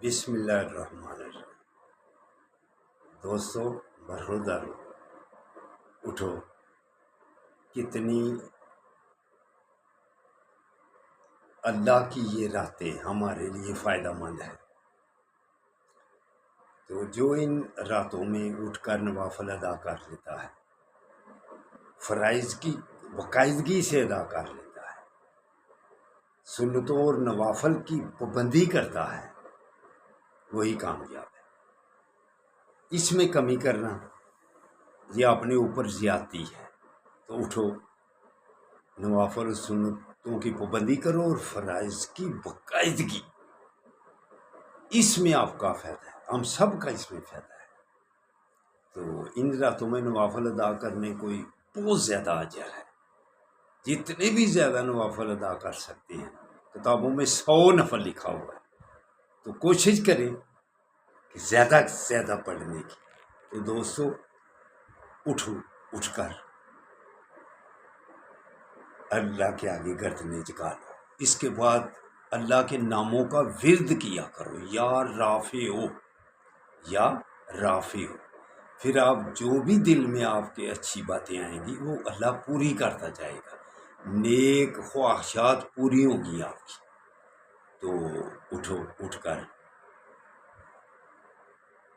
بسم اللہ الرحمن الرحیم۔ دوستو برادر اٹھو، کتنی اللہ کی یہ راتیں ہمارے لیے فائدہ مند ہے۔ تو جو ان راتوں میں اٹھ کر نوافل ادا کر لیتا ہے، فرائض کی باقاعدگی سے ادا کر لیتا ہے، سنتوں اور نوافل کی پابندی کرتا ہے، وہی کامیاب ہے۔ اس میں کمی کرنا یہ اپنے اوپر زیادتی ہے۔ تو اٹھو، نوافل سنتوں کی پابندی کرو اور فرائض کی باقاعدگی، اس میں آپ کا فائدہ ہے، ہم سب کا اس میں فائدہ ہے۔ تو ان راتوں میں نوافل ادا کرنے کوئی بہت زیادہ اجر ہے، جتنے بھی زیادہ نوافل ادا کر سکتے ہیں۔ کتابوں میں 100 نفل لکھا ہوا ہے، تو کوشش کریں کہ زیادہ سے زیادہ پڑھنے کی۔ تو دوستو اٹھو، اٹھ کر اللہ کے آگے گردنیں جھکا لو۔ اس کے بعد اللہ کے ناموں کا ورد کیا کرو، یا رافع ہو، یا رافع ہو۔ پھر آپ جو بھی دل میں آپ کے اچھی باتیں آئیں گی وہ اللہ پوری کرتا جائے گا، نیک خواہشات پوری ہوں گی آپ کی۔ تو اٹھو، اٹھ کر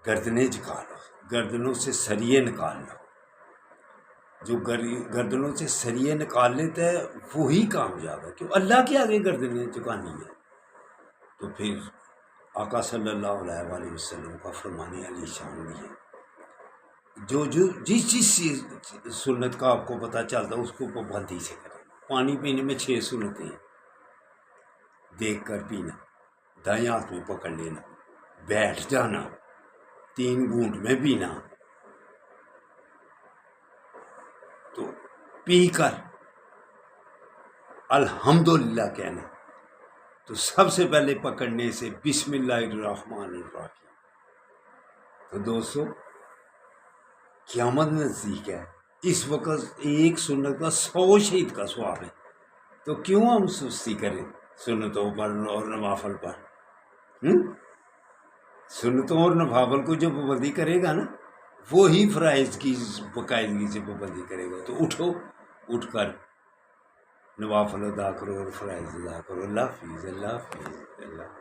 گردنیں جھکا لو، گردنوں سے سریے نکال لو۔ جو گردنوں سے سریے نکال لیتا ہے وہی کامیاب ہے، کیوں اللہ کے آگے گردنیں جھکانی ہے۔ تو پھر آقا صلی اللہ علیہ وآلہ وسلم کا فرمان علی شان بھی ہے، جو جس سنت کا آپ کو پتہ چلتا ہے اس کو پابندی سے کریں۔ پانی پینے میں 6 سنتیں ہیں، دیکھ کر پینا، دائیں ہاتھ میں پکڑ لینا، بیٹھ جانا، 3 گھونٹ میں پینا، تو پی کر الحمدللہ کہنا۔ تو سب سے پہلے پکڑنے سے بسم اللہ الرحمن الرحیم۔ تو دوستو قیامت نزدیک ہے، اس وقت ایک سنت کا 100 شہید کا ثواب ہے۔ تو کیوں ہم سستی کریں سنتوں پر اور نوافل پر؟ سنتوں اور نوافل کو جو پابندی کرے گا نا، وہی فرائض کی باقاعدگی سے پابندی کرے گا۔ تو اٹھو، اٹھ کر نوافل ادا کرو اور فرائض ادا کرو۔ اللہ حافظ، اللہ حافظ، اللہ حافظ۔